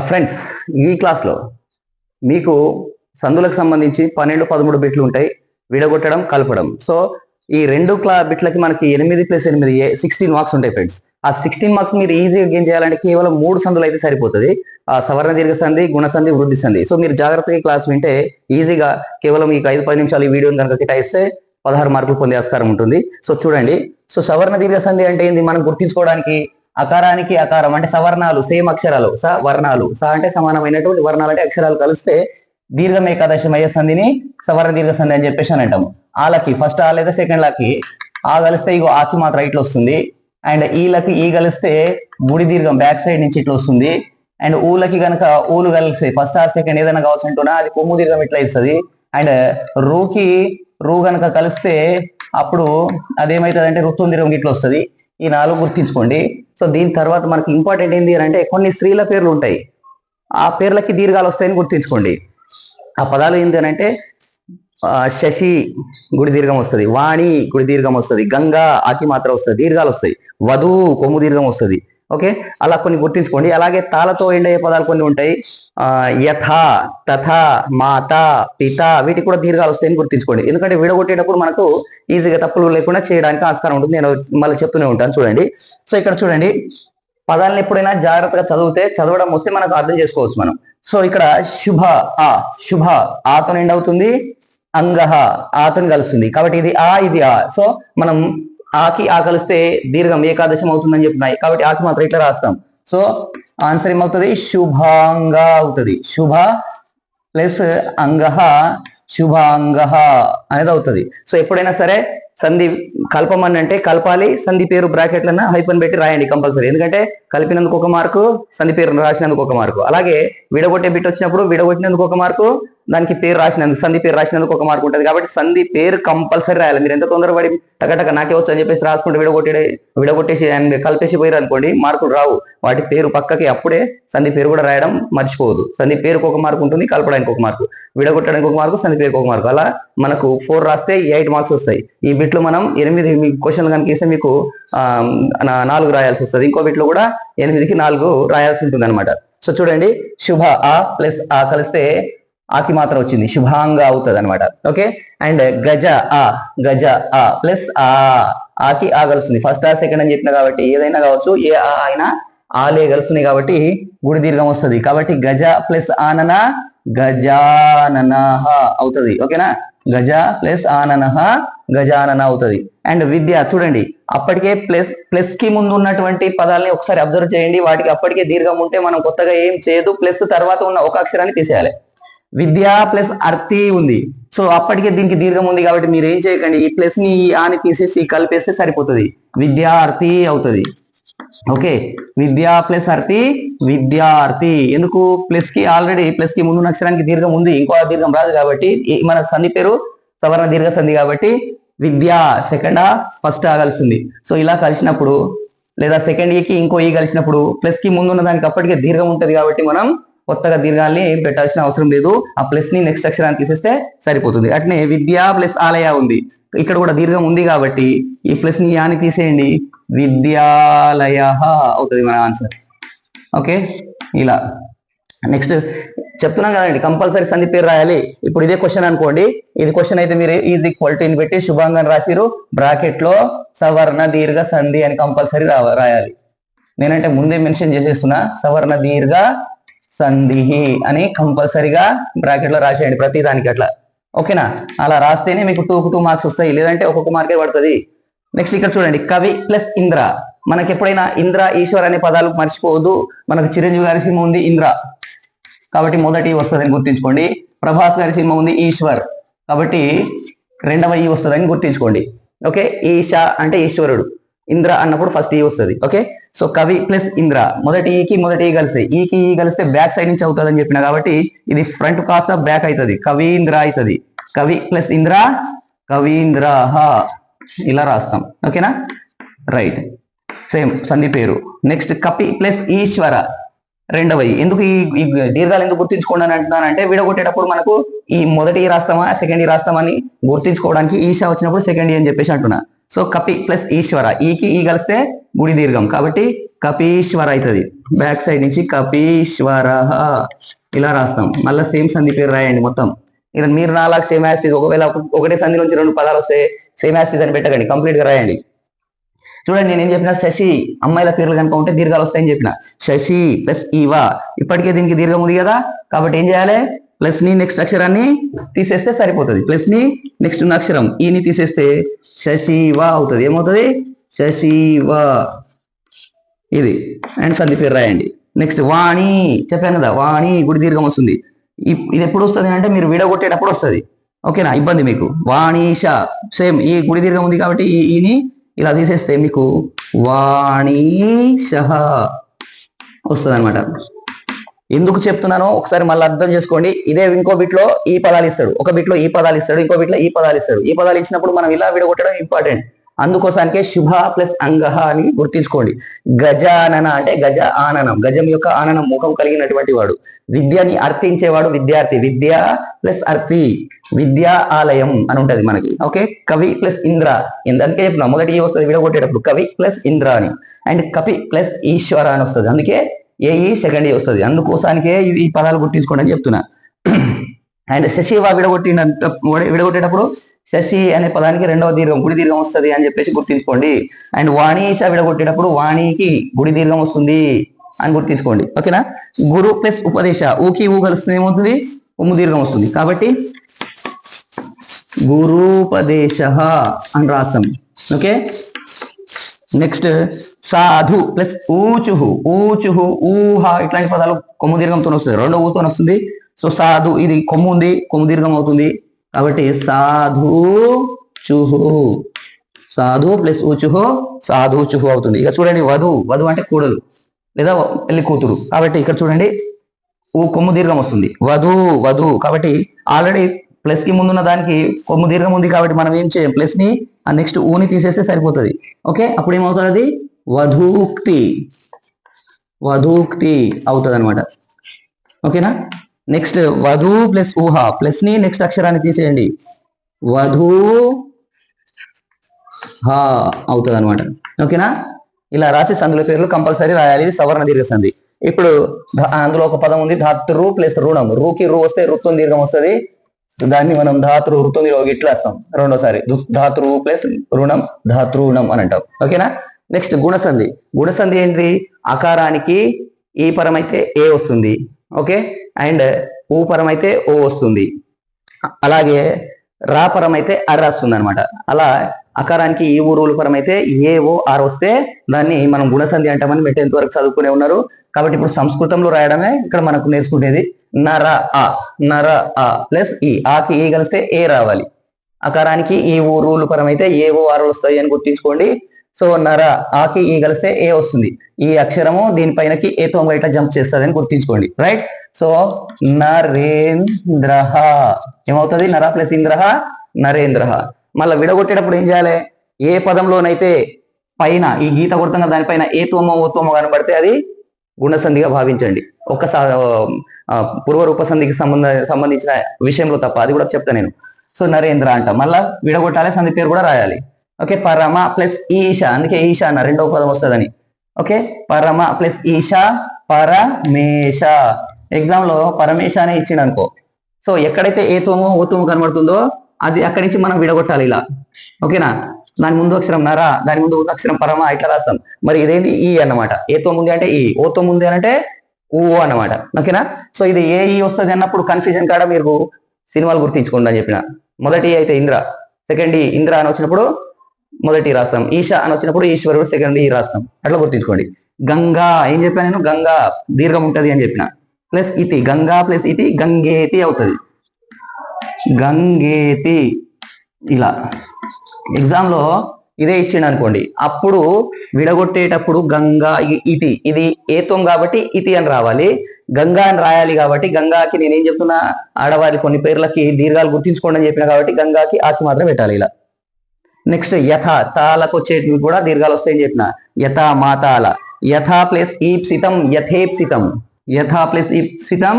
Friends, ఈ క్లాస్లో మీకు సందులకు సంబంధించి 12, 13 బిట్లు ఉంటాయి. విడగొట్టడం, కలపడం. సో ఈ రెండు బిట్లకి మనకి 8 + 8 16 మార్క్స్ ఉంటాయి ఫ్రెండ్స్. ఆ 16 మార్క్స్ మీరు ఈజీగా గెయిన్ చేయాలంటే కేవలం 3 సందులు అయితే సరిపోతుంది. సవర్ణ దీర్ఘ సంధి, గుణ సంధి, వృద్ధి సంధి. సో మీరు జాగ్రత్తగా క్లాస్ వింటే ఈజీగా కేవలం మీకు 5-10 నిమిషాలు ఈ వీడియోని కనుక కేటాయిస్తే 16 మార్కులు పొందే ఆస్కారం ఉంటుంది. సో చూడండి. సో సవర్ణ దీర్ఘ సంధి అంటే ఏంది మనం గుర్తించుకోవడానికి, అకారానికి అకారం అంటే సవర్ణాలు, సేమ్ అక్షరాలు, వర్ణాలు, అంటే సమానమైనటువంటి వర్ణాలు అంటే అక్షరాలు కలిస్తే దీర్ఘం ఏకాదశమయ్య సంధిని సవర్ణ దీర్ఘ సంధి అని చెప్పేసి అని అంటాము. ఆలకి ఫస్ట్ ఆ లేదా సెకండ్ లాకి ఆ కలిస్తే ఇగో ఆకి మాత్రం ఇట్లా వస్తుంది. అండ్ ఈలకి ఈ కలిస్తే గుడి దీర్ఘం బ్యాక్ సైడ్ నుంచి ఇట్లా వస్తుంది. అండ్ ఊలకి గనక ఊలు కలిస్తే ఫస్ట్ ఆర్ సెకండ్ ఏదైనా కావచ్చు అంటున్నా అది కొమ్ము దీర్ఘం ఇట్లా ఇస్తుంది. అండ్ రూకి రూ గనక కలిస్తే అప్పుడు అదేమవుతుంది అంటే రుత్వం దీర్ఘం ఇట్లా వస్తుంది. ఈ 4 గుర్తించుకోండి. సో దీని తర్వాత మనకి ఇంపార్టెంట్ ఏంటి అంటే కొన్ని స్త్రీల పేర్లు ఉంటాయి, ఆ పేర్లకి దీర్ఘాలు వస్తాయని గుర్తించుకోండి. ఆ పదాలు ఏంటి అని అంటే శశి గుడి దీర్ఘం వస్తుంది, వాణి గుడి దీర్ఘం వస్తుంది, గంగా ఆకి మాత్రం వస్తుంది, దీర్ఘాలు వస్తాయి, వధు కొమ్ము దీర్ఘం వస్తుంది. ఓకే, అలా కొన్ని గుర్తించుకోండి. అలాగే తాళతో ఎండ్ అయ్యే పదాలు కొన్ని ఉంటాయి, యథ, తథ, మాత, పిత, వీటికి కూడా దీర్ఘాలు వస్తాయని గుర్తించుకోండి. ఎందుకంటే విడగొట్టేటప్పుడు మనకు ఈజీగా తప్పులు లేకుండా చేయడానికి ఆస్కారం ఉంటుంది. నేను మళ్ళీ చెప్తూనే ఉంటాను చూడండి. సో ఇక్కడ చూడండి, పదాలను ఎప్పుడైనా జాగ్రత్తగా చదివితే చదవడం వస్తే మనకు అర్థం చేసుకోవచ్చు మనం. సో ఇక్కడ శుభ ఆ, శుభ ఆతో ఎండ్ అవుతుంది, అంగహ ఆతోని కలుస్తుంది కాబట్టి ఇది ఆ ఇది ఆ. సో మనం ఆకి ఆ కలిస్తే దీర్ఘం ఏకాదశం అవుతుందని చెప్పినాయి కాబట్టి ఆకి మాత్రం ఇట్లా రాస్తాం. సో ఆన్సర్ ఏమవుతుంది, శుభాంగ అవుతుంది. శుభ ప్లస్ అంగహ, శుభాంగ అనేది అవుతుంది. సో ఎప్పుడైనా సరే సంధి కల్పమని అంటే కలపాలి, సంధి పేరు బ్రాకెట్లన్నా హైపన్ పెట్టి రాయండి కంపల్సరీ. ఎందుకంటే కలిపినందుకు 1 మార్కు, సంధి పేరు రాసినందుకు 1 మార్కు. అలాగే విడగొట్టే బిట్ వచ్చినప్పుడు విడగొట్టినందుకు 1 మార్కు, దానికి పేరు రాసినందుకు, సంధి పేరు రాసినందుకు 1 మార్కు ఉంటుంది. కాబట్టి సంధి పేరు కంపల్సరీ రాయాలి. మీరు ఎంత తొందరపడి టకటక నాకే వచ్చు అని చెప్పేసి రాసుకుంటే విడగొట్టేసి కలిపేసి పోయారు అనుకోండి, మార్కులు రావు. వాటి పేరు పక్కకి అప్పుడే సంధి పేరు కూడా రాయడం మర్చిపోవద్దు. సంధి పేరుకు 1 మార్కు ఉంటుంది, కలపడానికి 1 మార్కు, విడగొట్టడానికి 1 మార్కు, సంధి పేరుకు 1 మార్కు. అలా మనకు 4 రాస్తే 8 మార్క్స్ వస్తాయి. ఈ బిట్లో మనం 8 క్వశ్చన్లు కనుక ఇస్తే మీకు 4 రాయాల్సి వస్తుంది. ఇంకో బిట్లో కూడా 8కి 4 రాయాల్సి ఉంటుంది అనమాట. సో చూడండి, శుభ ఆ ప్లస్ ఆ కలిస్తే ఆకి మాత్రం వచ్చింది, శుభాంగా అవుతుంది అనమాట. ఓకే, అండ్ గజ ఆ ప్లస్ ఆకి ఆ కలుస్తుంది. ఫస్ట్ ఆ సెకండ్ అని చెప్పిన కాబట్టి ఏదైనా కావచ్చు, ఏ ఆ అయినా ఆలే కలుస్తున్నాయి కాబట్టి గుడి దీర్ఘం వస్తుంది. కాబట్టి గజ ప్లస్ ఆనన గజాననః అవుతుంది. ఓకేనా, గజ ప్లస్ ఆననః గజానన అవుతుంది. అండ్ విద్య చూడండి, అప్పటికే ప్లస్ కి ముందు ఉన్నటువంటి పదాలని ఒకసారి అబ్జర్వ్ చేయండి. వాటికి అప్పటికే దీర్ఘం ఉంటే మనం కొత్తగా ఏం చేయదు, ప్లస్ తర్వాత ఉన్న ఒక అక్షరాన్ని తీసేయాలి. విద్య ప్లస్ అర్తి ఉంది. సో అప్పటికే దీనికి దీర్ఘం ఉంది కాబట్టి మీరు ఏం చేయకండి, ఈ ప్లస్ ని ఈ ఆని తీసేసి కలిపేస్తే సరిపోతుంది, విద్యార్థి అవుతుంది. ఓకే, విద్యా ప్లస్ అర్తి విద్యార్థి. ఎందుకు, ప్లస్ కి ఆల్రెడీ ప్లస్ కి ముందు అక్షరానికి దీర్ఘం ఉంది, ఇంకో దీర్ఘం రాదు కాబట్టి మన సంధి పేరు సవర్ణ దీర్ఘ సంధి కాబట్టి విద్యా సెకండ్ ఫస్ట్ కలుస్తుంది. సో ఇలా కలిసినప్పుడు లేదా సెకండ్ ఈకి ఇంకో ఈ కలిసినప్పుడు ప్లస్ కి ముందు ఉన్న దానికి అప్పటికే దీర్ఘం ఉంటుంది కాబట్టి మనం కొత్తగా దీర్ఘాన్ని పెట్టాల్సిన అవసరం లేదు. ఆ ప్లస్ ని నెక్స్ట్ అక్షరాన్ని తీసేస్తే సరిపోతుంది. అట్నే విద్యా ప్లస్ ఆలయ ఉంది, ఇక్కడ కూడా దీర్ఘం ఉంది కాబట్టి ఈ ప్లస్ ని యాని తీసేయండి, విద్యాలయ అవుతుంది మన ఆన్సర్. ఓకే, ఇలా నెక్స్ట్ చెప్తున్నాం కదండి, కంపల్సరీ సంధి పేరు రాయాలి. ఇప్పుడు ఇదే క్వశ్చన్ అనుకోండి, ఇది క్వశ్చన్ అయితే మీరు ఈజ్ ఈక్వల్ టు పెట్టి శుభాంగాన్ని రాసిరు, బ్రాకెట్ లో సవర్ణ దీర్ఘ సంధి అని కంపల్సరీ రాయాలి. నేనంటే ముందే మెన్షన్ చేసేస్తున్నా, సవర్ణ దీర్ఘ సంధి అని కంపల్సరీగా బ్రాకెట్ లో రాసేయండి ప్రతి దానికి అట్లా. ఓకేనా, అలా రాస్తేనే మీకు 2 మార్క్స్ వస్తాయి, లేదంటే ఒక్కొక్క మార్కే పడుతుంది. నెక్స్ట్ ఇక్కడ చూడండి, కవి ప్లస్ ఇంద్ర. మనకి ఎప్పుడైనా ఇంద్ర ఈశ్వర్ అనే పదాలు మర్చిపోవద్దు. మనకు చిరంజీవి గారి సినిమా ఉంది ఇంద్ర కాబట్టి మొదటి వస్తుందని గుర్తించుకోండి. ప్రభాస్ గారి సినిమా ఉంది ఈశ్వర్ కాబట్టి 2వ ఈ వస్తుందని గుర్తించుకోండి. ఓకే, ఈశ అంటే ఈశ్వరుడు, ఇంద్ర అన్నప్పుడు ఫస్ట్ ఈ వస్తుంది. ఓకే, సో కవి ప్లస్ ఇంద్ర, మొదటి ఈ కలిసి ఈకి ఈ కలిస్తే బ్యాక్ సైడ్ నుంచి అవుతుంది అని చెప్పిన కాబట్టి ఇది ఫ్రంట్ కాస్త బ్యాక్ అవుతుంది, కవీంద్ర అవుతుంది. కవి ప్లస్ ఇంద్ర కవీంద్ర ఇలా రాస్తాం. ఓకేనా, రైట్, సేమ్ సంధి పేరు. నెక్స్ట్ కపి ప్లస్ ఈశ్వర 2వ ఈ. ఎందుకు ఈ దీర్ఘాలు ఎందుకు గుర్తించుకోండి అని అంటున్నానంటే విడగొట్టేటప్పుడు మనకు ఈ మొదటి రాస్తామా సెకండ్ రాస్తామా అని గుర్తించుకోవడానికి ఈశ వచ్చినప్పుడు సెకండ్ అని చెప్పేసి అంటున్నా. సో కపి ప్లస్ ఈశ్వర, ఈకి ఈ కలిస్తే గుడి దీర్ఘం కాబట్టి కపీశ్వర అవుతుంది. బ్యాక్ సైడ్ నుంచి కపీశ్వర ఇలా రాస్తాం. మళ్ళీ సేమ్ సంధి పేరు రాయండి మొత్తం. ఇలా మీరు నాలాగా సేమ్ యాస్టిజ్, ఒకవేళ ఒకటే సంధి నుంచి 2 పదాలు వస్తే సేమ్ యాస్టిజ్ అని పెట్టకండి, కంప్లీట్ గా రాయండి. చూడండి నేనేం చెప్పిన, శశి అమ్మాయిల పేర్లు కనుక ఉంటే దీర్ఘాలు వస్తాయని చెప్పిన. శశి ప్లస్ ఈవా, ఇప్పటికే దీనికి దీర్ఘం ఉంది కదా, కాబట్టి ఏం చేయాలి, ప్లస్ ని నెక్స్ట్ అక్షరాన్ని తీసేస్తే సరిపోతుంది. ప్లస్ ని నెక్స్ట్ ఉన్న అక్షరం ఈని తీసేస్తే శశివా అవుతుంది. ఏమవుతుంది, శశివా. ఇది అండ్ సంధి పేరు రాయండి. నెక్స్ట్ వాణి, చెప్పాను కదా వాణి గుడి దీర్ఘం వస్తుంది. ఇది ఎప్పుడు వస్తుంది అంటే మీరు విడగొట్టేటప్పుడు వస్తుంది. ఓకేనా, ఇబ్బంది మీకు. వాణీష సేమ్ ఈ గుడి దీర్ఘం ఉంది కాబట్టి ఈని ఇలా తీసేస్తే మీకు వాణీష వస్తుంది అనమాట. ఎందుకు చెప్తున్నానో ఒకసారి మళ్ళీ అర్థం చేసుకోండి. ఇదే ఇంకో బిట్లో ఈ పదాలు ఇస్తాడు, ఒక బిట్లో ఈ పదాలు ఇస్తాడు, ఇంకో బిట్లో ఈ పదాలు ఇస్తాడు. ఈ పదాలు ఇచ్చినప్పుడు మనం ఇలా విడగొట్టడం ఇంపార్టెంట్. అందుకోసానికే శుభ ప్లస్ అంగహ అని గుర్తించుకోండి. గజానన అంటే గజ ఆననం, గజం యొక్క ఆననం ముఖం కలిగినటువంటి వాడు. విద్యని అర్థించేవాడు విద్యార్థి, విద్య ప్లస్ అర్థి, విద్యా ఆలయం అని ఉంటది మనకి. ఓకే, కవి ప్లస్ ఇంద్ర, అందుకే చెప్పిన మొదటి వస్తుంది విడగొట్టేటప్పుడు కవి ప్లస్ ఇంద్ర అని. అండ్ కపి ప్లస్ ఈశ్వర అని వస్తుంది, అందుకే ఈ సెకండ్ ఏ వస్తుంది. అందుకోసానికే ఈ పదాలు గుర్తించుకోండి అని చెప్తున్నా. అండ్ శశివా విడగొట్టేటప్పుడు శశి అనే పదానికి 2వ దీర్ఘం గుడి దీర్ఘం వస్తుంది అని చెప్పేసి గుర్తించుకోండి. అండ్ వాణీష విడగొట్టేటప్పుడు వాణికి గుడి దీర్ఘం వస్తుంది అని గుర్తించుకోండి. ఓకేనా. గురు ప్లస్ ఉపదేశ, ఊకి ఊ కలుస్తుంది ఏమవుతుంది, ఉమ్ము దీర్ఘం వస్తుంది. కాబట్టి గురుపదేశ అని రాస్తాం. ఓకే. నెక్స్ట్ సాధు ప్లస్ ఊచుహు, ఊచుహు ఊహ ఇట్లాంటి పదాలు కొమ్ము దీర్ఘంతో వస్తుంది, 2వ ఊతో వస్తుంది. సో సాధు ఇది కొమ్ము ఉంది, కొమ్ము దీర్ఘం అవుతుంది. కాబట్టి సాధు చుహు, సాధు ప్లస్ ఊచుహు సాధు చుహు అవుతుంది. ఇక చూడండి వధు, వధు అంటే కూడలు లేదా పెళ్లి కూతురు. కాబట్టి ఇక్కడ చూడండి కొమ్ము దీర్ఘం వస్తుంది, వధు వధు. కాబట్టి ఆల్రెడీ ప్లస్ కి ముందున్న దానికి కొమ్ము దీర్ఘం ఉంది కాబట్టి మనం ఏం చేయం, ప్లస్ ని నెక్స్ట్ ఊని తీసేస్తే సరిపోతుంది. ఓకే, అప్పుడు ఏమవుతుంది, అది వధూక్తి, వధూక్తి అవుతుంది అనమాట. ఓకేనా. నెక్స్ట్ వధు ప్లస్ ఊహ, ప్లస్ ని నెక్స్ట్ అక్షరాన్ని తీసేయండి, వధూ హా అవుతుంది అనమాట. ఓకేనా. ఇలా రాసి సందుల పేర్లు కంపల్సరీ రాయాలి, ఇది సవర్ణ దీర్ఘ సంధి. ఇప్పుడు అందులో ఒక పదం ఉంది ధాతృ ప్లస్ రుణం, రూకి రూ వస్తే రుత్వం దీర్ఘం వస్తుంది. దాన్ని మనం ధాతృ ఋతం ఇట్లా వస్తాం రెండోసారి, ధాతృ ప్లస్ రుణం ధాతృణం అని అంటాం. ఓకేనా. నెక్స్ట్ గుణసంధి, గుణసంధి ఏంటి, అకారానికి ఈ పరం అయితే ఏ వస్తుంది. ఓకే, అండ్ ఊ పరం అయితే ఓ వస్తుంది, అలాగే రా పరం అయితే అర్ వస్తుంది అనమాట. అలా అకారానికి ఈ ఊరుల పరం అయితే ఏ ఓ ఆర్ వస్తే దాన్ని మనం గుణసంధి అంటామని మీరు 10th వరకు చదువుకునే ఉన్నారు. కాబట్టి ఇప్పుడు సంస్కృతంలో రాయడమే ఇక్కడ మనకు నేర్చుకునేది. నర ఆ, నర ఆ ప్లస్ ఈ, ఆకి ఈ కలిస్తే ఏ రావాలి. అకారానికి ఈ ఊరుల పరం అయితే ఏ ఓ ఆర్ వస్తాయి అని గుర్తించుకోండి. సో నర ఆకి ఈ కలిస్తే ఏ వస్తుంది, ఈ అక్షరము దీనిపైనకి ఏతో ఇట్లా జంప్ చేస్తుంది అని గుర్తించుకోండి. రైట్. సో నరేంద్ర ఏమవుతుంది, నర ప్లస్ ఇంద్ర నరేంద్ర. మళ్ళీ విడగొట్టేటప్పుడు ఏం చేయాలి, ఏ పదంలోనైతే పైన ఈ గీత కొడుతున్న దానిపైన ఏ తోమో ఓ తోమో కనబడితే అది గుణసంధిగా భావించండి. ఒక్కసారి పూర్వరూప సంధికి సంబంధించిన విషయంలో తప్ప, అది కూడా చెప్తా నేను. సో నరేంద్ర అంట, మళ్ళా విడగొట్టాలి, సంధి పేరు కూడా రాయాలి. ఓకే, పరమ ప్లస్ ఈశ, అందుకే ఈశ అన్న 2వ పదం వస్తుందని. ఓకే, పరమ ప్లస్ ఈశ పరమేశ. ఎగ్జామ్ లో పరమేశ అనే ఇచ్చిండు అనుకో, సో ఎక్కడైతే ఏ తోమో ఓ తోమో కనబడుతుందో అది అక్కడి నుంచి మనం విడగొట్టాలి ఇలా. ఓకేనా. దాని ముందు అక్షరం నర, దాని ముందు అక్షరం పరమ ఇట్లా రాస్తాం. మరి ఇదేంటి ఈ అన్నమాట, ఏతో ముందు అంటే ఈ, ఓతో ముందు అంటే ఊ అన్నమాట. ఓకేనా. సో ఇది ఏ ఈ వస్తుంది అన్నప్పుడు కన్ఫ్యూజన్ కాడ మీరు సినిమాలు గుర్తించుకోండి అని చెప్పిన. మొదటి అయితే ఇంద్ర, సెకండ్ ఈ ఇంద్ర అని వచ్చినప్పుడు మొదటి రాస్తాం, ఈశ అని వచ్చినప్పుడు ఈశ్వరుడు సెకండ్ ఈ రాస్తాం, అట్లా గుర్తించుకోండి. గంగా ఏం చెప్పాను నేను, గంగా దీర్ఘం ఉంటది అని చెప్పిన. ప్లస్ ఇతి, గంగా ప్లస్ ఇతి గంగేతి అవుతుంది, గంగేతి. ఇలా ఎగ్జామ్ లో ఇదే ఇచ్చిండు అనుకోండి, అప్పుడు విడగొట్టేటప్పుడు గంగా ఇతి, ఇది ఏతం కాబట్టి ఇతి అని రావాలి, గంగా అని రాయాలి. కాబట్టి గంగాకి నేనేం చెప్తున్నా, ఆడవారి కొన్ని పేర్లకి దీర్ఘాలు గుర్తించుకోండి అని చెప్పిన కాబట్టి గంగాకి ఆకి మాత్రం పెట్టాలి ఇలా. నెక్స్ట్ యథ, తాలకు వచ్చేటివి కూడా దీర్ఘాలు వస్తాయని చెప్పిన. యథ మాతాల, యథ ప్లస్ ఈప్సితం యథేప్సితం, యథ ప్లస్ ఈప్సితం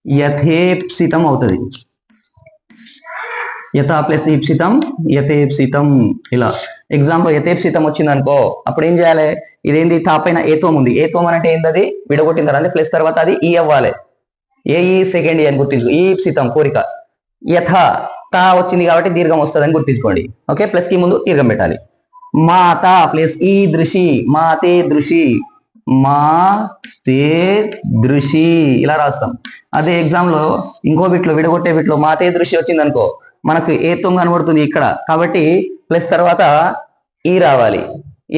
యథేప్సితం అవుతుంది, యథ ప్లస్ ఈప్సితం యథేప్సితం ఇలా. ఎగ్జామ్ లో యథేప్సితం వచ్చింది అనుకో, అప్పుడు ఏం చేయాలి? ఇదేంది? తా పైన ఏతోం ఉంది. ఏతోం అంటే ఏంది? అది విడగొట్టిన తర్వాత ప్లస్ తర్వాత అది ఈ అవ్వాలి. ఈ సెకండ్ అని గుర్తించు. ఈ సితం కోరిక. యథ తా వచ్చింది కాబట్టి దీర్ఘం వస్తుందని గుర్తించుకోండి. ఓకే, ప్లస్ కి ముందు దీర్ఘం పెట్టాలి. మాత ప్లస్ ఈ దృషి, మాతే దృషి, మా తే దృషి ఇలా రాస్తాం. అదే ఎగ్జామ్ లో ఇంకో బిట్లో విడగొట్టే బిట్లో మాతే దృషి వచ్చింది అనుకో, మనకు ఏతం కనబడుతుంది ఇక్కడ, కాబట్టి ప్లస్ తర్వాత ఈ రావాలి.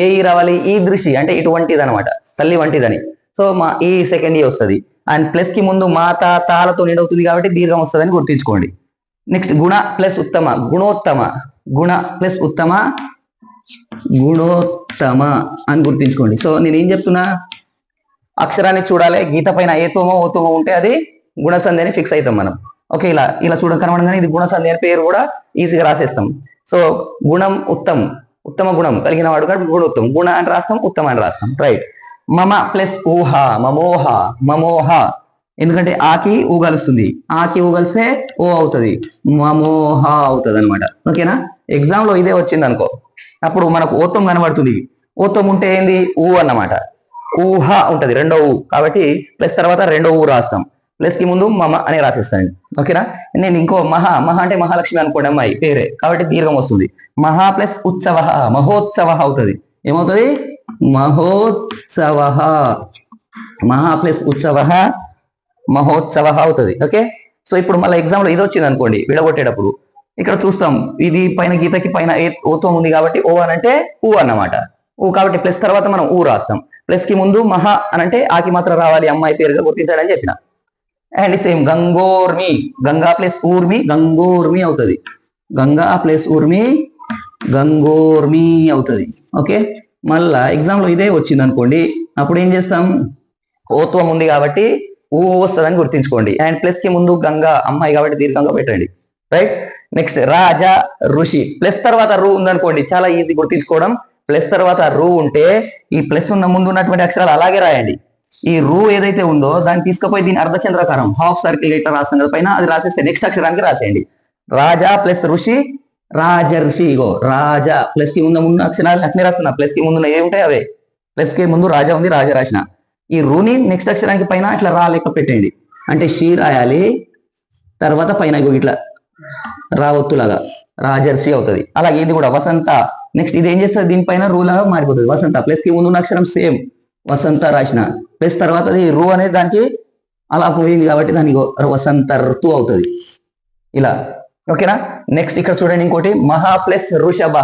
ఈ రావాలి? ఈ దృషి అంటే ఇటువంటిది అనమాట, తల్లి వంటిదని. సో మా ఈ సెకండ్ ఈ వస్తుంది. అండ్ ప్లస్ కి ముందు మాత తాలతో నిండవుతుంది కాబట్టి దీర్ఘం వస్తుందని గుర్తించుకోండి. నెక్స్ట్ గుణ ప్లస్ ఉత్తమ, గుణోత్తమ. గుణ ప్లస్ ఉత్తమ, గుణోత్తమ అని గుర్తించుకోండి. సో నేను ఏం చెప్తున్నా, అక్షరాన్ని చూడాలి, గీత పైన ఏతోమో ఓతోమో ఉంటే అది గుణసంధి అని ఫిక్స్ అవుతాం మనం. ఓకే, ఇలా ఇలా కనబడంగానే ఇది గుణసంధి అని పేరు కూడా ఈజీగా రాసేస్తాం. సో గుణం ఉత్తమ్, ఉత్తమ గుణం కలిగిన వాడు కాబట్టి గుణోత్తమ్. గుణ అని రాస్తాం, ఉత్తమ అని రాస్తాం. రైట్. మమ ప్లస్ ఊహ, మమోహ, మమోహ. ఎందుకంటే ఆకి ఊ కలుస్తుంది, ఆకి ఊ కలిస్తే ఓ అవుతుంది, మమోహ అవుతుంది అనమాట. ఓకేనా? ఎగ్జామ్ లో ఇదే వచ్చింది అనుకో, అప్పుడు మనకు ఓతం కనబడుతుంది. ఓతం ఉంటే ఏంది? ఊ అన్నమాట. ఊహ ఉంటది, రెండో ఊ, కాబట్టి ప్లస్ తర్వాత రెండో ఊ రాస్తాం. ప్లస్ కి ముందు మమ అని రాసేస్తాను. ఓకేనా? నేను ఇంకో మహా, మహా అంటే మహాలక్ష్మి అనుకోండి, అమ్మాయి పేరే కాబట్టి దీర్ఘం వస్తుంది. మహా ప్లస్ ఉత్సవ, మహోత్సవ అవుతుంది. ఏమవుతుంది? మహోత్సవ. మహా ప్లస్ ఉత్సవ, మహోత్సవ అవుతుంది. ఓకే, సో ఇప్పుడు మళ్ళీ ఎగ్జామ్ లో ఇది వచ్చింది అనుకోండి, విడగొట్టేటప్పుడు ఇక్కడ చూస్తాం, ఇది పైన గీతకి పైన ఓతో ఉంది కాబట్టి ఓ అని అంటే ఊ అన్నమాట. ఊ కాబట్టి ప్లస్ తర్వాత మనం ఊ రాస్తాం. ప్లస్ కి ముందు మహా అని అంటే ఆకి మాత్రం రావాలి, అమ్మాయి పేరుగా గుర్తించాడని చెప్పిన. అండ్ సేమ్ గంగోర్మి, గంగా ప్లస్ ఊర్మి, గంగోర్మి అవుతుంది. గంగా ప్లస్ ఊర్మి, గంగోర్మి అవుతుంది. ఓకే, మళ్ళా ఎగ్జామ్ లో ఇదే వచ్చింది అనుకోండి, అప్పుడు ఏం చేస్తాం? ఓత్వం ఉంది కాబట్టి ఊ వస్తుందని గుర్తించుకోండి. అండ్ ప్లస్ కి ముందు గంగా, అమ్మాయి కాబట్టి దీర్ఘంగా పెట్టండి. రైట్. నెక్స్ట్ రాజా ఋషి, ప్లస్ తర్వాత రూ ఉందనుకోండి, చాలా ఈజీ గుర్తించుకోవడం. ప్లస్ తర్వాత రూ ఉంటే ఈ ప్లస్ ఉన్న ముందు ఉన్నటువంటి అక్షరాలు అలాగే రాయండి. ఈ రూ ఏదైతే ఉందో దాన్ని తీసుకుపోయి దీని అర్ధచంద్రాకారం హాఫ్ సర్కిల్ ఇట్లా రాస్తాం కదా పైన, అది రాసేస్తే నెక్స్ట్ అక్షరానికి రాసేయండి. రాజా ప్లస్ ఋషి, రాజర్షి. ఇగో రాజా ప్లస్ కి ముందు అక్షరాలు అట్నే రాస్తున్నా, ప్లస్ కి ముందు ఏ ఉంటాయి అవే. ప్లస్ కి ముందు రాజా ఉంది, రాజా రాసిన. ఈ రూని నెక్స్ట్ అక్షరానికి పైన ఇట్లా రా లెక్క పెట్టండి, అంటే షీ రాయాలి, తర్వాత పైన ఇట్లా రావొత్తులాగా రాజర్షి అవుతుంది. అలాగే ఇది కూడా వసంత. నెక్స్ట్ ఇది ఏం చేస్తుంది? దీనిపైన రూ లాగా మారిపోతుంది, వసంత. ప్లస్ కి ముందు అక్షరం సేమ్ వసంత రాసిన, ప్లస్ తర్వాత అది రూ అనేది దానికి అలా పోయింది కాబట్టి దానికి వసంత ఋతు అవుతుంది ఇలా. ఓకేనా? నెక్స్ట్ ఇక్కడ చూడండి ఇంకోటి, మహా ప్లస్ ఋషభ.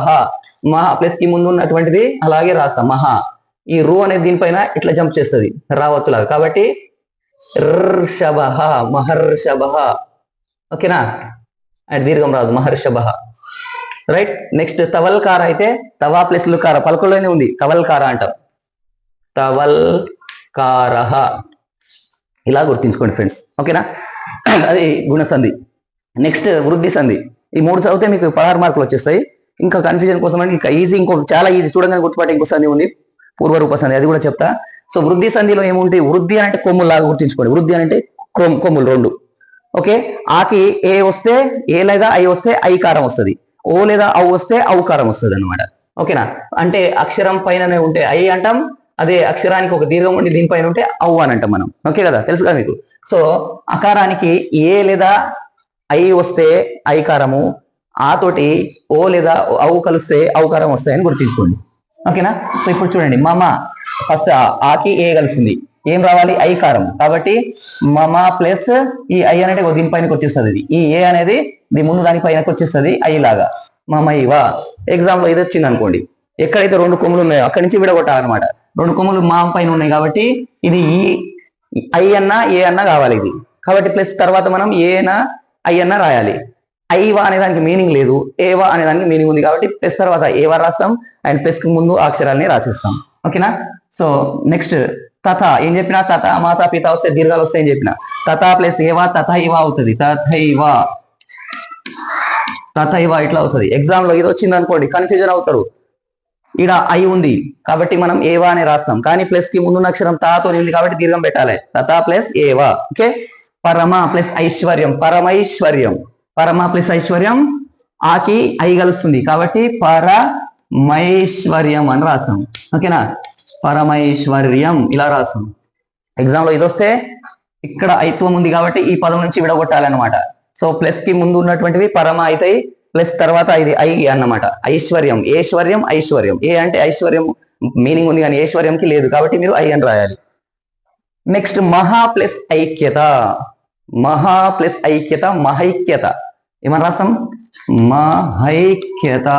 మహా ప్లస్ కి ముందు ఉన్నటువంటిది అలాగే రాస్తాం, మహా. ఈ రూ అనేది దీనిపైన ఇట్లా జంప్ చేస్తుంది రావత్తులాగా, కాబట్టి ర్షభ, మహర్షభ. ఓకేనా? అండ్ దీర్ఘం రాదు, మహర్షభ. రైట్. నెక్స్ట్ తవల్కార అయితే తవా ప్లస్ లుకార, పలకలోనే ఉంది, తవల్కార అంటాం. తవల్కార ఇలా గుర్తించుకోండి ఫ్రెండ్స్. ఓకేనా? అది గుణసంధి. నెక్స్ట్ వృద్ధి సంధి. ఈ మూడు చదివితే మీకు 16 మార్కులు వచ్చేస్తాయి. ఇంకా కన్ఫ్యూజన్ కోసం అని ఇంకా ఈజీ, ఇంకో చాలా ఈజీ చూడగానే గుర్తుపట్టే ఇంకో సంధి ఉంది, పూర్వరూప సంధి, అది కూడా చెప్తా. సో వృద్ధి సంధిలో ఏముంటాయి? వృద్ధి అంటే కొమ్ములు లాగా గుర్తించుకోండి. వృద్ధి అంటే కొమ్ములు రెండు. ఓకే, ఆకి ఏ వస్తే ఏ లేదా ఐ వస్తే ఐకారం వస్తుంది, ఓ లేదా ఔ వస్తే ఔకారం వస్తుంది అనమాట. ఓకేనా? అంటే అక్షరం పైననే ఉంటే ఐ అంటాం, అదే అక్షరానికి ఒక దీర్ఘం ఉండి దీనిపైన ఉంటే ఔ అని అంటాం మనం. ఓకే కదా, తెలుసు కదా మీకు. సో అకారానికి ఏ లేదా ఐ వస్తే ఐకారము, ఆ తోటి ఓ లేదా ఔ కలిస్తే ఔకారం వస్తాయని గుర్తించుకోండి. ఓకేనా? సో ఇప్పుడు చూడండి, మమ ఫస్ట్ ఆకి ఏ కలిసింది, ఏం రావాలి? ఐకారం. కాబట్టి మమ ప్లస్ ఈ ఐ అనేది దీనిపైనకి వచ్చేస్తుంది, ఇది ఈ ఏ అనేది దీని ముందు దాని పైనకి వచ్చేస్తుంది ఐ లాగా. మమైవ. ఎగ్జామ్ లో ఇది వచ్చింది అనుకోండి, ఎక్కడైతే రెండు కొమ్ములు ఉన్నాయో అక్కడి నుంచి విడగొట్టాలన్నమాట. రెండు కొమ్ములు మా పైన ఉన్నాయి కాబట్టి ఇది ఈ ఐ అన్నా ఏ అన్నా కావాలి ఇది, కాబట్టి ప్లస్ తర్వాత మనం ఏనా ఐ అన్నా రాయాలి. ఐవా అనే దానికి మీనింగ్ లేదు, ఏవా అనే దానికి మీనింగ్ ఉంది కాబట్టి ప్లస్ తర్వాత ఏవా రాస్తాం, అండ్ ప్లస్ కి ముందు అక్షరాలని రాసిస్తాం. ఓకేనా? సో నెక్స్ట్ తథ. ఏం చెప్పినా తథ మాత పిత వస్తే దీర్ఘాలు వస్తాయని చెప్పిన. తథ ప్లస్ ఏవా తథైవా అవుతుంది, తథైవా, తథైవా ఇట్లా అవుతుంది. ఎగ్జామ్ లో ఇది వచ్చింది అనుకోండి కన్ఫ్యూజన్ అవుతారు. ఈడ ఐ ఉంది కాబట్టి మనం ఏవా అని రాస్తాం, కానీ ప్లస్ కి ముందు అక్షరం తాతో ఉంది కాబట్టి దీర్ఘం పెట్టాలి, తథ ప్లస్ ఏవా. ఓకే. పరమ ప్లస్ ఐశ్వర్యం, పరమైశ్వర్యం. పరమ ప్లస్ ఐశ్వర్యం, ఆకి ఐ కలుస్తుంది కాబట్టి పరమ పరమైశ్వర్యం అని రాస్తాం. ఓకేనా, పరమైశ్వర్యం ఇలా రాస్తాం. ఎగ్జామ్ లో ఇది వస్తే ఇక్కడ ఐత్వం ఉంది కాబట్టి ఈ పదం నుంచి విడగొట్టాలన్నమాట. సో ప్లస్ కి ముందు ఉన్నటువంటివి పరమ అవుతాయి, ప్లస్ తర్వాత ఇది ఐ అన్నమాట. ఐశ్వర్యం, ఏశ్వర్యం, ఐశ్వర్యం. ఏ అంటే ఐశ్వర్యం మీనింగ్ ఉంది కానీ ఐశ్వర్యంకి లేదు కాబట్టి మీరు ఐ అని రాయాలి. నెక్స్ట్ మహా ప్లస్ ఐక్యత. మహా ప్లస్ ఐక్యత, మహైక్యత. ఏమని రాస్తాం? మహైక్యత,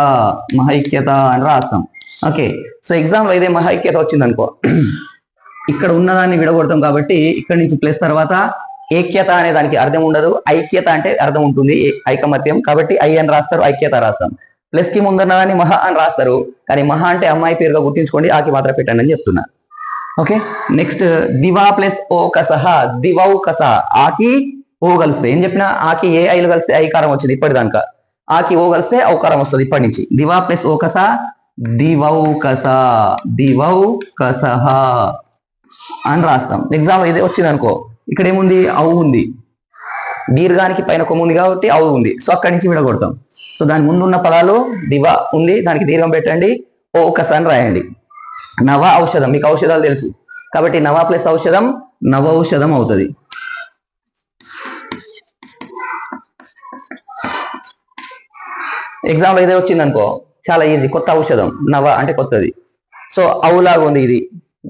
మహైక్యత అని రాస్తాం. ఓకే, సో ఎగ్జామ్ లో ఇదే మహైక్యత వచ్చింది అనుకో, ఇక్కడ ఉన్నదాన్ని విడగొడతాం కాబట్టి ఇక్కడ నుంచి ప్లస్ తర్వాత ఏక్యత అనే దానికి అర్థం ఉండదు, ఐక్యత అంటే అర్థం ఉంటుంది, ఐకమత్యం. కాబట్టి ఐ అని రాస్తారు, ఐక్యత రాస్తాం. ప్లస్ కి ముందున్నదాన్ని మహా అని రాస్తారు, కానీ మహా అంటే అమ్మాయి పేరుగా గుర్తించుకోండి, ఆకి మాత్రం పెట్టండి అని చెప్తున్నా. ఓకే, నెక్స్ట్ దివా ప్లస్ ఓ కసహ, దివౌ కస. ఆకి ఓ కలిస్తే ఏం చెప్పినా, ఆకి ఏ ఐలు కలిస్తే ఐకారం వచ్చింది ఇప్పటిదాకా, ఆకి ఓ కలిస్తే ఔకారం వస్తుంది ఇప్పటి నుంచి. దివా ప్లస్ ఓ కస, దివౌ కస, దివౌ కసహ అని రాస్తాం. ఎగ్జామ్ ఇదే వచ్చింది అనుకో, ఇక్కడ ఏముంది? అవు ఉంది, దీర్ఘానికి పైన కొమ్ము ఉంది కాబట్టి అవు ఉంది. సో అక్కడి నుంచి విడగొడతాం. సో దాని ముందు ఉన్న పదాలు దివ ఉంది, దానికి దీర్ఘం పెట్టండి, ఓ కస అని రాయండి. నవ ఔషధం, మీకు ఔషధాలు తెలుసు కాబట్టి నవ ప్లస్ ఔషధం నవౌషధం అవుతుంది. ఎగ్జామ్ లో ఇదే వచ్చింది అనుకో, చాలా ఈజీ. కొత్త ఔషధం, నవ అంటే కొత్తది. సో అవులాగా ఉంది, ఇది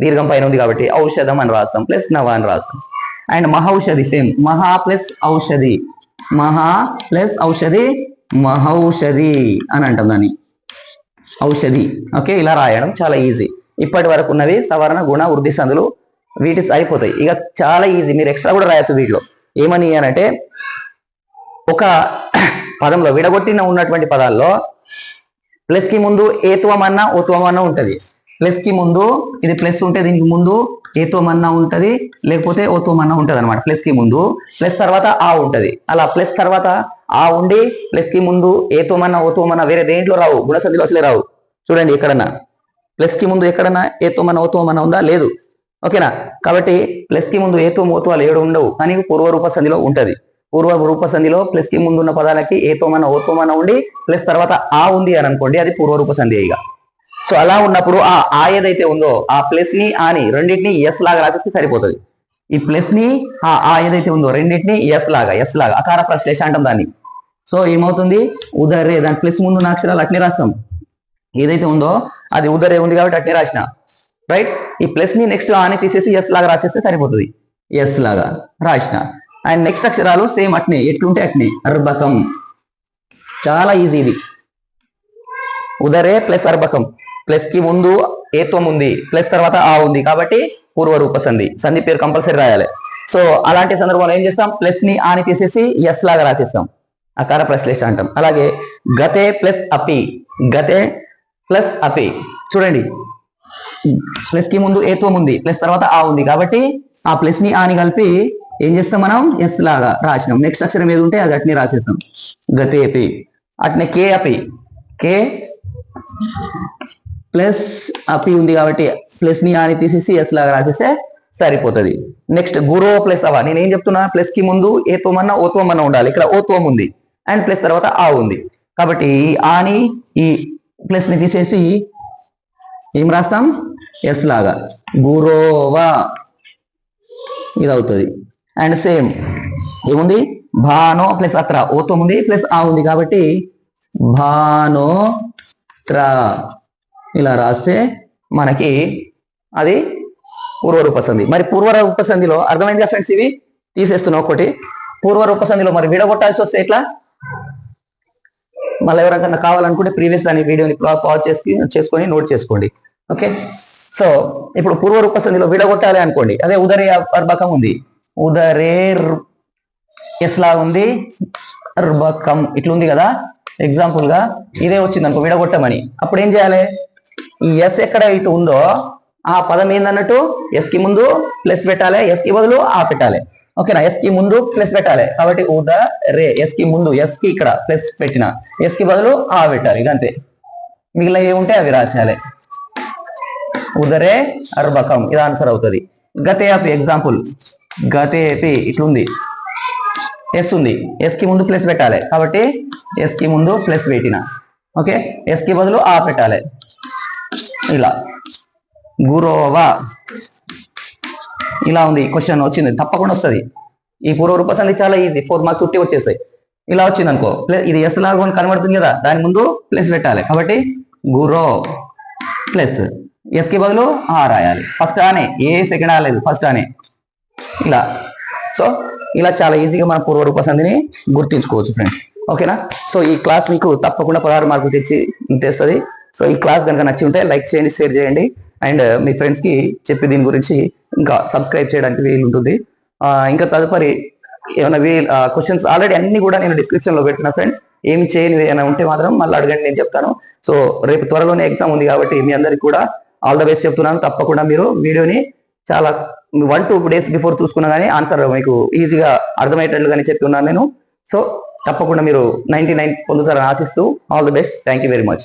దీర్ఘం పైన ఉంది కాబట్టి ఔషధం అని రాస్తాం, ప్లస్ నవ అని రాస్తాం. అండ్ మహౌషధి సేమ్, మహా ప్లస్ ఔషధి, మహా ప్లస్ ఔషధి, మహౌషధి అని అంటాం దాన్ని, ఔషధి. ఓకే, ఇలా రాయడం చాలా ఈజీ. ఇప్పటి వరకు ఉన్నవి సవర్ణ గుణ వృద్ధి సందులు, వీటి అయిపోతాయి. ఇక చాలా ఈజీ, మీరు ఎక్స్ట్రా కూడా రాయొచ్చు వీటిలో. ఏమని అంటే, ఒక పదంలో విడగొట్టిన ఉన్నటువంటి పదాల్లో ప్లస్ కి ముందు ఏత్వం అన్న ఓత్వం అన్న ఉంటది. ప్లస్ కి ముందు ఇది ప్లస్ ఉంటే దీనికి ముందు ఏత్వం అన్న ఉంటది, లేకపోతే ఓత్వం అన్న ఉంటది అనమాట. ప్లస్ కి ముందు, ప్లస్ తర్వాత ఆ ఉంటది. అలా ప్లస్ తర్వాత ఆ ఉండి ప్లస్ కి ముందు ఏత్వం అన్న ఓత్వం అన్న వేరే దేంట్లో రావు, గుణసంధిలో అసలే రావు. చూడండి ఎక్కడన్నా ప్లస్ కి ముందు ఎక్కడన్నా ఏత్వం అన్న ఓత్వం అన్న ఉందా? లేదు. ఓకేనా, కాబట్టి ప్లస్ కి ముందు ఏత్వం ఓత్వాలు ఏడు ఉండవు, కానీ పూర్వ రూప సంధిలో ఉంటది. పూర్వ రూప సంధిలో ప్లస్ కి ముందు ఉన్న పదాలకి ఏత్వమన్న ఓత్వమన్న ఉండి ప్లస్ తర్వాత ఆ ఉంది అని అనుకోండి, అది పూర్వ రూప సంధి. ఇక సో అలా ఉన్నప్పుడు ఆ ఏదైతే ఉందో ఆ ప్లస్ ని ఆని రెండింటిని ఎస్ లాగా రాసేస్తే సరిపోతుంది. ఈ ప్లస్ ని ఆ ఏదైతే ఉందో రెండింటిని ఎస్ లాగా అకార ప్రశ్లేష అంటాం దాన్ని. సో ఏమవుతుంది? ఉదరే, దాని ప్లస్ ముందు ఉన్న అక్షరాలు అట్నే రాస్తాం. ఏదైతే ఉందో అది ఉదరే ఉంది కాబట్టి అట్నే రాసిన, రైట్. ఈ ప్లస్ ని నెక్స్ట్ ఆని తీసేసి ఎస్ లాగా రాసేస్తే సరిపోతుంది, ఎస్ లాగా రాసిన. అండ్ నెక్స్ట్ అక్షరాలు సేమ్ అట్నే, ఎట్లుంటే అట్నే. అర్బకం చాలా ఈజీ ఇది. ఉదరే ప్లస్ అర్బకం, ప్లస్ కి ముందు ఏత్వం ఉంది, ప్లస్ తర్వాత ఆ ఉంది కాబట్టి పూర్వ రూప సంధి. సంధి పేరు కంపల్సరీ రాయాలి. సో అలాంటి సందర్భంలో ఏం చేస్తాం? ప్లస్ ని ఆని తీసేసి ఎస్ లాగా రాసేస్తాం, అకార ప్రశ్లేష అంటాం. అలాగే గతే ప్లస్ అపి, గతే ప్లస్ అపి. చూడండి ప్లస్ కి ముందు ఏత్వం ఉంది, ప్లస్ తర్వాత ఆ ఉంది కాబట్టి ఆ ప్లస్ ని ఆని కలిపి ఏం చేస్తాం మనం? ఎస్ లాగా రాసినాం. నెక్స్ట్ అక్షరం ఏది ఉంటే అది అట్నే రాసేస్తాం, గతేపి. అట్నే కే అపి, కే ప్లస్ అపి ఉంది కాబట్టి ప్లస్ ని ఆని తీసేసి ఎస్ లాగా రాసేస్తే సరిపోతుంది. నెక్స్ట్ గురో ప్లస్ అవ. నేను ఏం చెప్తున్నా? ప్లస్ కి ముందు ఏత్వం అన్న ఓత్వం అన్న ఉండాలి. ఇక్కడ ఓత్వం ఉంది అండ్ ప్లస్ తర్వాత ఆ ఉంది కాబట్టి ఈ ఆని ఈ ప్లస్ ని తీసేసి ఏం రాస్తాం? ఎస్ లాగా, గురోవా ఇది అవుతుంది. అండ్ సేమ్ ఏముంది? భానో ప్లస్ అత్ర, ఓత్వం ఉంది ప్లస్ ఆ ఉంది కాబట్టి భానోత్ర ఇలా రాస్తే మనకి అది పూర్వరూప సంధి. మరి పూర్వరూప సంధిలో అర్థమైందిగా ఫ్రెండ్స్? ఇవి తీసేస్తున్నా ఒకటి. పూర్వరూప సంధిలో మరి విడగొట్టాల్సి వస్తే ఎట్లా? మళ్ళీ ఎవరికన్నా కావాలనుకుంటే ప్రీవియస్ దాని వీడియోని పాజ్ చేసుకొని నోట్ చేసుకోండి. ఓకే, సో ఇప్పుడు పూర్వరూప సంధిలో విడగొట్టాలి అనుకోండి. అదే ఉదరే అర్బకం ఉంది, ఉదరే ఎస్ లాగా ఉంది, అర్బకం ఇట్లుంది కదా. ఎగ్జాంపుల్ గా ఇదే వచ్చింది అనుకో విడగొట్టమని, అప్పుడు ఏం చేయాలి? ఈ ఎస్ ఎక్కడ అయితే ఉందో ఆ పదం ఏందన్నట్టు ఎస్ కి ముందు ప్లస్ పెట్టాలి, ఎస్ కి బదులు ఆ పెట్టాలి. ఓకేనా, ఎస్ కి ముందు ప్లస్ పెట్టాలి కాబట్టి ఉదరే, ఎస్ కి ముందు ఎస్ కి ఇక్కడ ప్లస్ పెట్టిన, ఎస్ కి బదులు ఆ పెట్టాలి. ఇదంతే, మిగిలిన ఏముంటే అవి రాసేయాలి. ఉదరే అర్బకం ఇది ఆన్సర్ అవుతుంది. గతేపి ఎగ్జాంపుల్, గతేపి ఇట్లుంది, ఎస్ ఉంది, ఎస్ కి ముందు ప్లస్ పెట్టాలి కాబట్టి ఎస్ కి ముందు ప్లస్ పెట్టిన, ఓకే, ఎస్ కి బదులు ఆ పెట్టాలి. ఇలా గురోవా ఇలా ఉంది. క్వశ్చన్ వచ్చింది, తప్పకుండా వస్తుంది. ఈ పూర్వ రూప సంధి చాలా ఈజీ, 4 మార్క్స్ ఉట్టి వచ్చేస్తాయి. ఇలా వచ్చింది అనుకో, ఇది ఎస్ లాగా కనబడుతుంది కదా, దాని ముందు ప్లస్ పెట్టాలి. కాబట్టి గురో ప్లస్ ఎస్ కి బదులు ఆ రాయాలి. ఫస్ట్ ఆనే, ఏ సెకండ్ ఆలేదు, ఫస్ట్ ఆనే. ఇలా సో ఇలా చాలా ఈజీగా మన పూర్వ రూప సంధిని గుర్తించుకోవచ్చు ఫ్రెండ్స్. ఓకేనా? సో ఈ క్లాస్ మీకు తప్పకుండా 16 మార్కులు తెస్తుంది. సో ఈ క్లాస్ కనుక నచ్చి ఉంటే లైక్ చేయండి, షేర్ చేయండి, అండ్ మీ ఫ్రెండ్స్కి చెప్పి దీని గురించి ఇంకా సబ్స్క్రైబ్ చేయడానికి వీలు ఉంటుంది. ఇంకా తదుపరి ఏమైనా క్వశ్చన్స్ ఆల్రెడీ అన్ని కూడా నేను డిస్క్రిప్షన్లో పెట్టిన ఫ్రెండ్స్. ఏమి చేయని ఏమైనా ఉంటే మాత్రం మళ్ళీ అడగండి, నేను చెప్తాను. సో రేపు త్వరలోనే ఎగ్జామ్ ఉంది కాబట్టి మీ అందరికి కూడా ఆల్ ద బెస్ట్ చెప్తున్నాను. తప్పకుండా మీరు వీడియోని చాలా 1-2 days బిఫోర్ చూసుకున్నా కానీ ఆన్సర్ మీకు ఈజీగా అర్థమయ్యేటట్లుగానే చెప్పి ఉన్నాను నేను. సో తప్పకుండా మీరు 99 పొందుతారని ఆశిస్తూ all the best. Thank you very much.